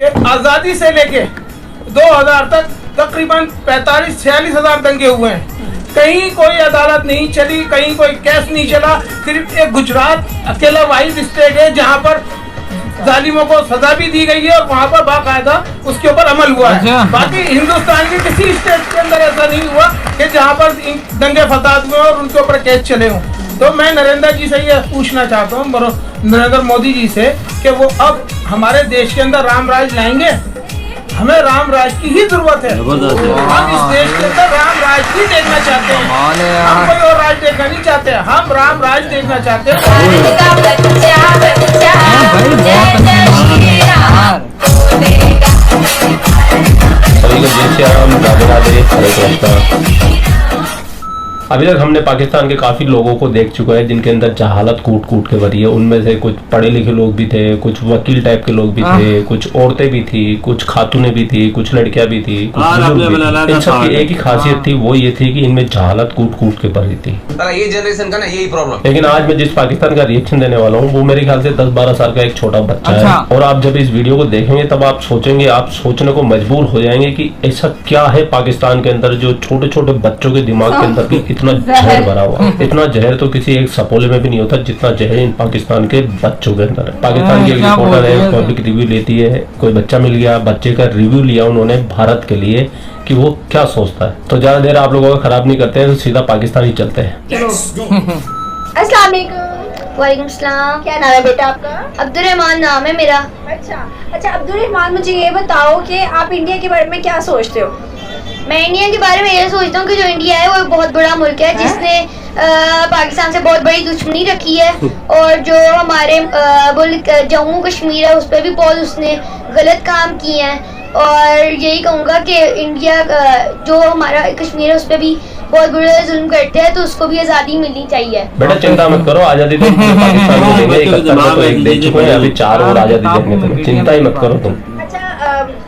आजादी से लेके 2000 तक तकरीबन 45-46 हजार दंगे हुए हैं। कहीं कोई अदालत नहीं चली, कहीं कोई केस नहीं चला। सिर्फ एक गुजरात अकेला वाहिद स्टेट है जहां पर जालिमों को सजा भी दी गई है और वहां पर बाकायदा उसके ऊपर अमल हुआ है। बाकी हिंदुस्तान के किसी स्टेट के अंदर ऐसा नहीं हुआ कि जहां पर दंगे फसाद हुए और उनके ऊपर केस चले हों। तो मैं नरेंद्र जी से ये पूछना चाहता हूँ, नरेंद्र मोदी जी से, कि वो अब हमारे देश के अंदर राम राज लाएंगे। हमें राम राज की ही जरूरत है। हम इस देश के अंदर राम राज ही देखना चाहते हैं, हम कोई और राज देखना नहीं चाहते हैं, हम राम राज देखना चाहते हैं। राधे राधे, हरे कृष्णा। अभी तक हमने पाकिस्तान के काफी लोगों को देख चुका है जिनके अंदर जहालत कूट कूट के भरी है। उनमें से कुछ पढ़े लिखे लोग भी थे, कुछ वकील टाइप के लोग भी थे, कुछ औरतें भी थी, कुछ खातूनें भी थी, कुछ लड़कियां भी थी, कुछ बुजुर्ग भी थी। इन सब की एक ही खासियत थी, वो ये थी कि इनमें जहालत कूट कूट के भरी थी। ये जनरेशन का ना यही प्रॉब्लम। लेकिन आज मैं जिस पाकिस्तान का रिएक्शन देने वाला हूँ वो मेरे ख्याल से 10-12 साल का एक छोटा बच्चा है। और आप जब इस वीडियो को देखेंगे तब आप सोचेंगे, आप सोचने को मजबूर हो जाएंगे कि ऐसा क्या है पाकिस्तान के अंदर जो छोटे छोटे बच्चों के दिमाग के अंदर भी इतना जहर भरा हुआ। इतना जहर तो किसी एक सपोले में भी नहीं होता जितना जहर इन पाकिस्तान के बच्चों के अंदर है। पाकिस्तान की एक रिपोर्टर है, पब्लिक रिव्यू लेती है, कोई बच्चा मिल गया, बच्चे का रिव्यू लिया उन्होंने भारत के लिए कि वो क्या सोचता है। तो ज्यादा देर आप लोगों का खराब नहीं करते हैं, तो सीधा पाकिस्तान ही चलते हैं। अस्सलाम वालेकुम। वालेकुम सलाम। क्या नाम है बेटा आपका? अब्दुर्रहमान नाम है मेरा। अच्छा अब्दुर्रहमान, मुझे ये बताओ कि आप इंडिया के बारे में क्या सोचते हो? मैं इंडिया के बारे में ये सोचता हूँ कि जो इंडिया है वो एक बहुत बड़ा मुल्क है जिसने पाकिस्तान से बहुत बड़ी दुश्मनी रखी है। और जो हमारे मुल्क जम्मू कश्मीर है उस पर भी बहुत उसने गलत काम किए हैं। और यही कहूँगा कि इंडिया जो हमारा कश्मीर है उस पर भी बहुत बड़ा जुल्म करते हैं, तो उसको भी आज़ादी मिलनी चाहिए। बेटा चिंता मत करो, आज़ादी तो पाकिस्तान को देंगे। 71 में तो एक दे चुके हैं, अभी 4 और आज़ादी देंगे तुम्हें, चिंता ही मत करो तुम।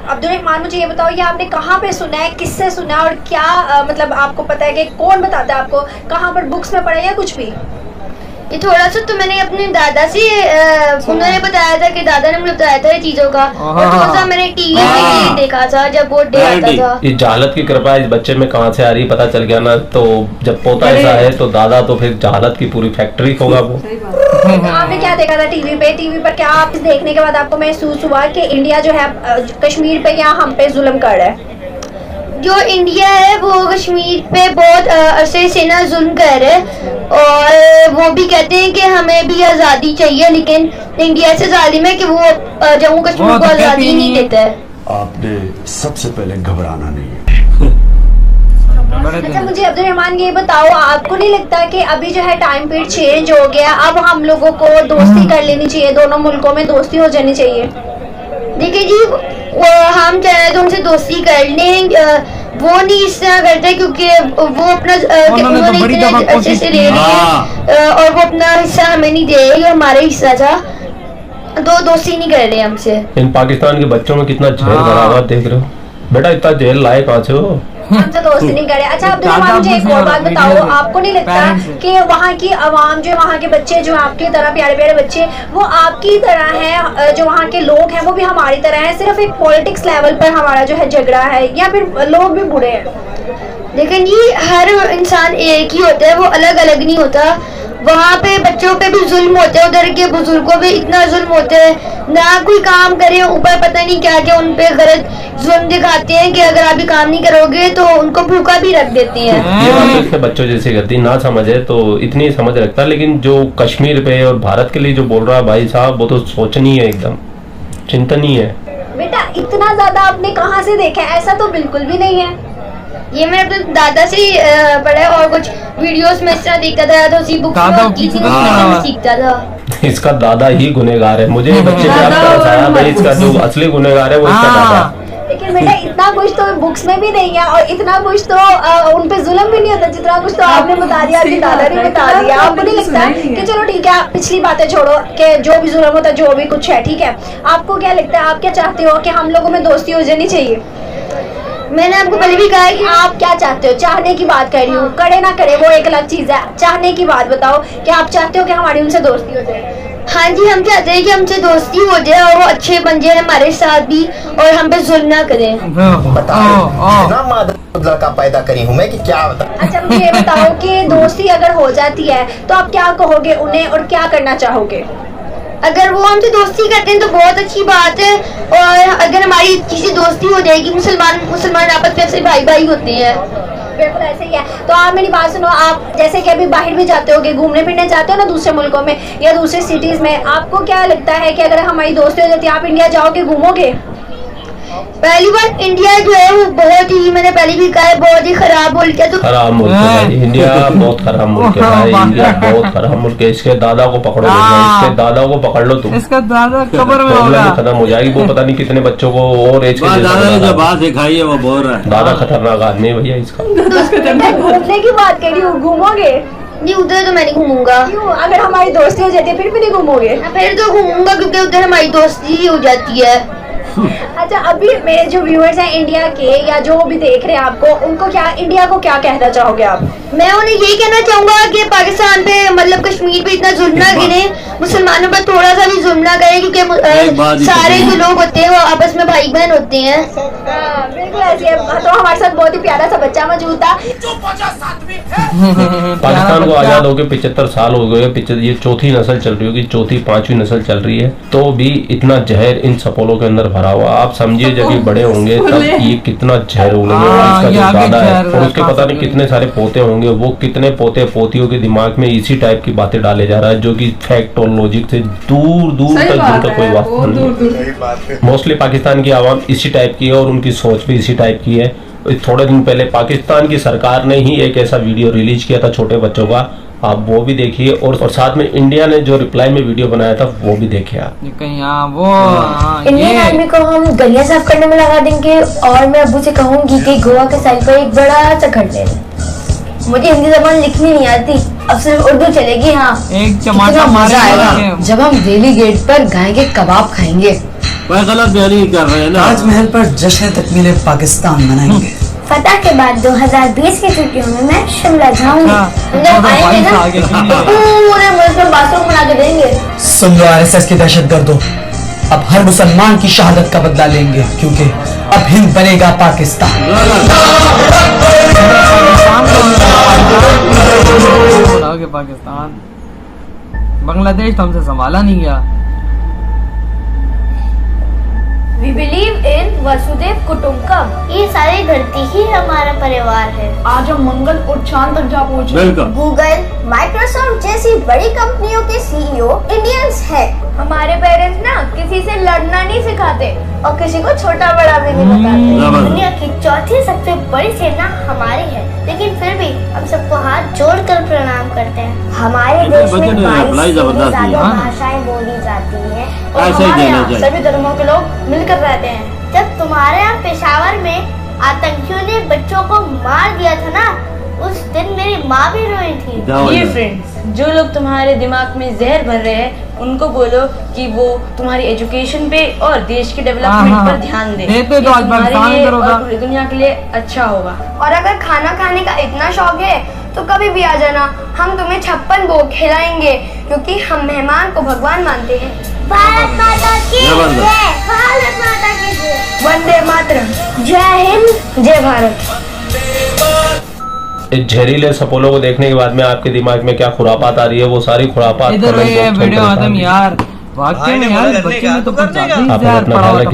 अब्दुर्रहमान, मुझे ये बताओ, ये आपने कहाँ पे सुना है, किससे सुना और क्या मतलब आपको पता है कि कौन बताता है आपको? कहाँ पर बुक्स में पढ़ा या कुछ भी? ये थोड़ा सा तो मैंने अपने दादा से उन्होंने बताया था कि दादा ने मुझे बताया था चीजों का। और थोड़ा सा मैंने टीवी में देखा था जब वो डे आता था। इस जहालत की कृपा इस बच्चे में कहाँ से आ रही पता चल गया ना। तो जब पोता ऐसा है तो दादा तो फिर जहालत की पूरी फैक्ट्री होगा वो। आपने क्या देखा था टीवी पे? टीवी पर क्या आप देखने के बाद आपको महसूस हुआ कि इंडिया जो है कश्मीर पे या हम पे जुल्म कर रहा है? जो इंडिया है वो कश्मीर पे बहुत अरसे से ना जुल्म कर रहा है। और वो भी कहते हैं कि हमें भी आज़ादी चाहिए, लेकिन इंडिया से जालिम है कि वो जम्मू कश्मीर को आज़ादी नहीं देता है। आपने सबसे पहले घबराना नहीं है। अच्छा मुझे अब्दुर्रहमान ये बताओ, आपको नहीं लगता कि अभी जो है टाइम पीरियड चेंज हो गया, अब हम लोगों को दोस्ती कर लेनी चाहिए, दोनों मुल्कों में दोस्ती हो जानी चाहिए? देखिए जी, हम चाहे तो उनसे दोस्ती कर लें, वो नहीं इस तरह करते क्योंकि वो अपना उन्होंने इतने अच्छे से ले लिया और वो अपना हिस्सा हमें नहीं दे, ये हमारा हिस्सा था, तो दोस्ती नहीं कर रहे हमसे। इन पाकिस्तान के बच्चों में कितना जहर भरा हुआ देख रहे हो बेटा, इतना जहर लाए कहाँ से हो? हमसे दोस्ती नहीं करे। अच्छा अब्दुर्रहमान, मुझे एक और बात बताओ, आपको नहीं लगता कि वहाँ की आवाम जो वहाँ के बच्चे जो आपकी तरह प्यारे प्यारे बच्चे वो आपकी तरह हैं, जो वहाँ के लोग हैं वो भी हमारी तरह हैं, सिर्फ एक पॉलिटिक्स लेवल पर हमारा जो है झगड़ा है, या फिर लोग भी बुरे हैं? लेकिन जी हर इंसान एक ही होता है, वो अलग अलग नहीं होता। वहाँ पे बच्चों पे भी जुल्म होते हैं, उधर के बुजुर्गों पे इतना जुल्म होते हैं, ना कोई काम करे ऊपर पता नहीं क्या क्या उन पे गलत जुल्म दिखाते हैं कि अगर आप भी काम नहीं करोगे तो उनको भूखा भी रख देती हैं। ये बात तो इसके बच्चों जैसे करती, ना समझे तो इतनी समझ रखता, लेकिन जो कश्मीर पे और भारत के लिए जो बोल रहा है भाई साहब, वो तो सोचनीय है, एकदम चिंतनीय है। बेटा इतना ज्यादा आपने कहाँ से देखा है? ऐसा तो बिल्कुल भी नहीं है। ये मैं अपने दादा से पढ़ा और कुछ वीडियोस में इस तरह देखता था, तो उसी बुक की थी उसमें सीखता था। इसका दादा ही गुनहगार है, मुझे बच्चे पे तरस आया भाई, इसका जो असली गुनहगार है वो इसका दादा। लेकिन बेटा इतना कुछ तो बुक्स में भी नहीं है और इतना कुछ तो उन पे जुल्म भी नहीं होता जितना कुछ तो आपने बता दिया, आपके दादा ने बता दिया। आपको नहीं लगता कि चलो ठीक है पिछली बातें छोड़ो कि जो भी जुल्म होता जो भी कुछ है ठीक है, आपको क्या लगता है, आप क्या चाहते हो कि हम लोगों में दोस्ती हो जानी चाहिए? मैंने आपको पहले भी कहा है कि आप क्या चाहते हो? चाहने की बात कर रही हूँ, करे ना करे वो एक अलग चीज है, चाहने की बात बताओ कि आप चाहते हो कि हमारी उनसे दोस्ती हो जाए। हाँ जी, हम चाहते हैं कि हमसे दोस्ती हो जाए और वो अच्छे बन जाए हमारे साथ भी और हम पे जुल्म ना करें। इतना मादर लड़का पैदा करी हूँ मैं कि क्या बता। अच्छा मुझे ये बताओ कि दोस्ती अगर हो जाती है तो आप क्या कहोगे उन्हें और क्या करना चाहोगे? अगर वो हमसे दोस्ती करते हैं तो बहुत अच्छी बात है, और अगर हमारी किसी दोस्ती हो जाएगी, मुसलमान आपस में भाई भाई होते हैं। बिल्कुल ऐसे ही है। तो आप मेरी बात सुनो, आप जैसे कि अभी बाहर भी जाते होगे, घूमने फिरने जाते हो ना दूसरे मुल्कों में या दूसरे सिटीज में, आपको क्या लगता है कि अगर हमारी दोस्ती हो जाती है आप इंडिया जाओगे, घूमोगे? पहली बार इंडिया जो है वो बहुत ही, मैंने पहले भी कहा है, बहुत ही खराब मुल्क है। तो खराब मुल्क है भाई, इंडिया बहुत खराब मुल्क है भाई, इंडिया बहुत खराब मुल्क है। इसके दादा को पकड़ो, इसके दादा को पकड़ लो तुम, इसका दादा कब्र में होगा, खत्म हो जाएगी। वो पता नहीं कितने बच्चों को और एज के दादा ने जो बात सिखाई है वो बोल रहा है। दादा खतरनाक आदमी है भैया इसका। घूमने की बात करी हूँ, घूमोगे? नहीं, उधर तो मैं नहीं घूमूंगा। क्यों? अगर हमारी दोस्ती हो जाती है फिर भी नहीं घूमोगे? फिर तो घूमूंगा क्योंकि उधर हमारी दोस्ती ही हो जाती है। अच्छा, अभी मेरे जो व्यूअर्स हैं इंडिया के या जो भी देख रहे हैं आपको, उनको क्या, इंडिया को क्या कहना चाहोगे आप? मैं उन्हें यही कहना चाहूंगा कि पाकिस्तान पे, मतलब कश्मीर पे इतना जुल्म ना गिरे, मुसलमानों पर थोड़ा सा भी जुल्म ना करें, क्योंकि सारे जो लोग होते हैं वो आपस में भाई बहन होते हैं। बिल्कुल ऐसे है। तो हमारे साथ बहुत ही प्यारा सा बच्चा मौजूद था। पाकिस्तान को आजाद होकर 75 साल हो गए, ये चौथी नस्ल चल रही होगी, चौथी पांचवी नस्ल चल रही है, तो भी इतना जहर इन सपोलों के अंदर भरा हुआ। आप समझिए जब ये बड़े होंगे तब ये कितना जहर उगलेंगे, और इसका जो दादा है और उसके पता नहीं कितने सारे पोते होंगे, वो कितने पोते पोतियों के दिमाग में इसी टाइप की बातें डाले जा रहा है, जो कि फैक्ट और लॉजिक से दूर दूर तक जिनका कोई वास्ता नहीं। मोस्टली पाकिस्तान की आवाम इसी टाइप की है और उनकी सोच भी इसी टाइप की है। थोड़े दिन पहले पाकिस्तान की सरकार ने ही एक ऐसा वीडियो रिलीज किया था छोटे बच्चों का, आप वो भी देखिए, और साथ में इंडिया ने जो रिप्लाई में वीडियो बनाया था वो भी देखिए आप। इंडियन आर्मी को हम गलियां साफ करने में लगा देंगे, और मैं अब्बू से कहूंगी कि गोवा के साइड पर एक बड़ा सा घर ले लें। मुझे हिंदी जबान लिखनी नहीं आती, अब सिर्फ उर्दू चलेगी। हाँ, कितना मजा आएगा जब हम दिल्ली गेट पर गाय के कबाब खाएंगे। वह गलत बयानी कर रहे हैं ना। ताजमहल पर जश्न तकमील पाकिस्तान मनाएंगे। फतह के बाद 2020 की छुट्टियों में मैं शिमला जाऊंगी। जब आएंगे ना पूरे मुल्क में बाथरूम बना के देंगे। सुन लो RSS की दहशत गर्दों, अब हर मुसलमान की शहादत का बदला लेंगे, क्योंकि अब हिंद बनेगा पाकिस्तान। बांग्लादेश तो हमसे संभाला नहीं गया। We believe in Vasudev कुटुंबकम। ये सारी धरती ही हमारा परिवार है। आज हम मंगल और चांद तक जा पहुँचे। गूगल, माइक्रोसॉफ्ट जैसी बड़ी कंपनियों के CEO इंडियंस हैं। हमारे पेरेंट्स ना किसी से लड़ना नहीं सिखाते और किसी को छोटा बड़ा भी नहीं बताते। दुनिया की चौथी सबसे बड़ी सेना हमारी है, लेकिन फिर भी हम सबको हाथ जोड़कर प्रणाम करते हैं। हमारे देश में 22 से ज्यादा भाषाएं बोली जाती हैं और हमारे यहाँ सभी धर्मों के लोग मिलकर रहते हैं। जब तुम्हारे यहाँ पेशावर में आतंकियों ने बच्चों को मार दिया था ना, उस दिन मेरी माँ भी रोई थी। ये फ्रेंड्स, जो लोग तुम्हारे दिमाग में जहर भर रहे हैं उनको बोलो कि वो तुम्हारी एजुकेशन पे और देश के डेवलपमेंट पर ध्यान दें। तो तुम्हारे लिए और पूरी दुनिया के लिए अच्छा होगा। और अगर खाना खाने का इतना शौक है तो कभी भी आ जाना, हम तुम्हें 56 भोग खिलाएंगे, क्योंकि हम मेहमान को भगवान मानते हैं। भारत माता की जय, भारत माता की जय, वंदे मातरम, जय हिंद, जय भारत। इस जहरीले सपोलों को देखने के बाद में आपके दिमाग में क्या खुरापात आ रही है, वो सारी खुरापात इधर ये वीडियो आदम यार, वाकई में यार बच्चे में तो कुछ ज्यादा ही जहर पड़ा हुआ था।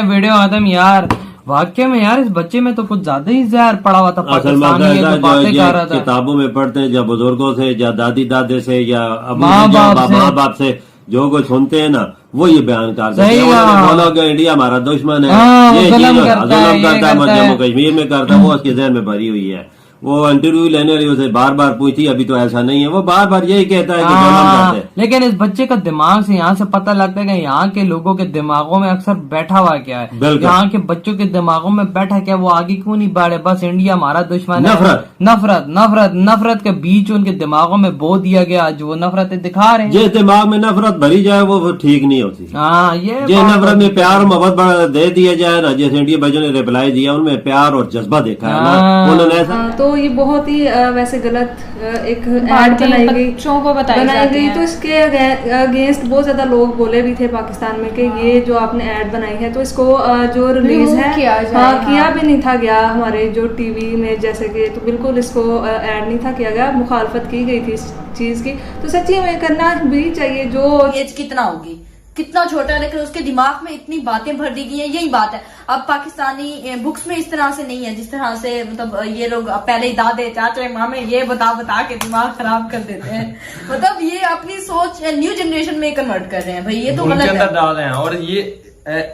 वीडियो आदम यार, वाकई में यार इस बच्चे में तो कुछ ज्यादा ही जहर पड़ा हुआ था। पाकिस्तानी ये तो बातें कर रहा था। किताबों में पढ़ते हैं, या बुजुर्गों से, या दादी दादे से, या माँ बाप से जो कुछ सुनते हैं ना, वो ये बयान करते हैं। बोलोगे इंडिया हमारा दुश्मन है, ये जुल्म करता है, जम्मू कश्मीर में करता है, वो उसके जहन में भरी हुई है। वो इंटरव्यू लेने वाली उसे बार बार पूछी, अभी तो ऐसा नहीं है, वो बार बार यही कहता है कि जुल्म करते हैं। लेकिन इस बच्चे का दिमाग से यहाँ से पता लगता है कि यहाँ के लोगों के दिमागों में अक्सर बैठा हुआ क्या है, यहाँ के बच्चों के दिमागों में बैठा क्या, वो आगे क्यों नहीं बढ़े, बस इंडिया हमारा दुश्मन है। नफरत नफरत नफरत के बीच उनके दिमागों में बो दिया गया, जो नफरत दिखा रहे हैं। जिस दिमाग में नफरत भरी जाए वो ठीक नहीं होती। हाँ, ये नफरत में प्यार मोहब्बत दे दिया जाए ना, जैसे इंडिया बच्चों ने रिप्लाई दिया, उनमें प्यार और जज्बा देखा है ना उन्होंने। तो तो ये बहुत ही वैसे गलत एक ऐड बनाई गई, बच्चों को बनाई गई। तो इसके अगेंस्ट बहुत ज्यादा लोग बोले भी थे पाकिस्तान में कि ये जो आपने ऐड बनाई है तो इसको जो रिलीज है किया भी नहीं था गया हमारे जो टीवी में, जैसे कि तो बिल्कुल इसको ऐड नहीं था किया गया, मुखालफत की गई थी इस चीज की। तो सच्ची में करना भी चाहिए। जो एज कितना होगी, कितना छोटा है, लेकिन उसके दिमाग में इतनी बातें भर दी गई हैं। यही बात है, अब पाकिस्तानी बुक्स में इस तरह से नहीं है जिस तरह से मतलब ये लोग पहले ही दादे चाचे मामे ये बता के दिमाग खराब कर देते हैं। मतलब ये अपनी सोच न्यू जनरेशन में कन्वर्ट कर रहे हैं भाई, ये तो गलत है डाल रहे हैं। और ये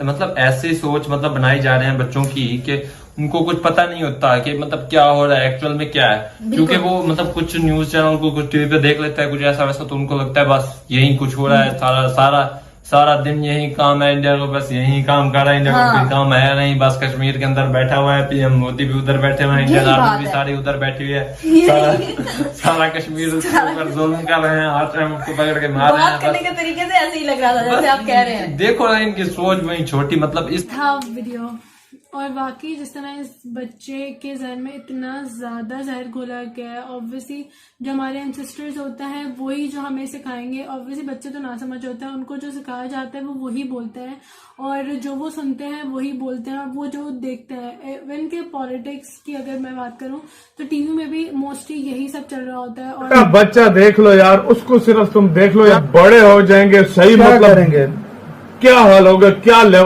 मतलब ऐसी सोच मतलब बनाई जा रहे हैं बच्चों की कि उनको कुछ पता नहीं होता कि मतलब क्या हो रहा है एक्चुअल में क्या है, क्योंकि वो मतलब कुछ न्यूज चैनल को कुछ टीवी पे देख लेता है कुछ ऐसा वैसा, तो उनको लगता है बस यही कुछ हो रहा है, सारा दिन यही काम है इंडिया को, बस यही काम कर रहा है इंडिया को, कोई काम है नहीं, बस कश्मीर के अंदर बैठा हुआ है, पीएम मोदी भी उधर बैठे हुए हैं, इंडियन आर्मी भी सारी उधर बैठी हुई है, सारा कश्मीर ऊपर जुल्म कर रहे हैं, हर टाइम उसको पकड़ के मार रहे हैं। बात करने के तरीके से ऐसे ही लग रहा था जैसे आप कह रहे हैं। देखो ना इनकी सोच वही छोटी मतलब इस वीडियो। और वाकई जिस तरह इस बच्चे के जहन में इतना ज़्यादा जहर घोला गया है, ऑब्वियसली जो हमारे एंसेस्टर्स होता है वही जो हमें सिखाएंगे। ऑब्वियसली बच्चे तो ना समझ होते हैं, उनको जो सिखाया जाता है वो वही बोलते हैं, और जो वो सुनते हैं वही बोलते हैं, और वो जो देखते हैं। इवन के पॉलिटिक्स की अगर मैं बात करूं तो टीवी में भी मोस्टली यही सब चल रहा होता है। और बच्चा देख लो यार, उसको सिर्फ तुम देख लो यार, बड़े हो जाएंगे सही मतलब क्या हाल होगा, क्या लेवल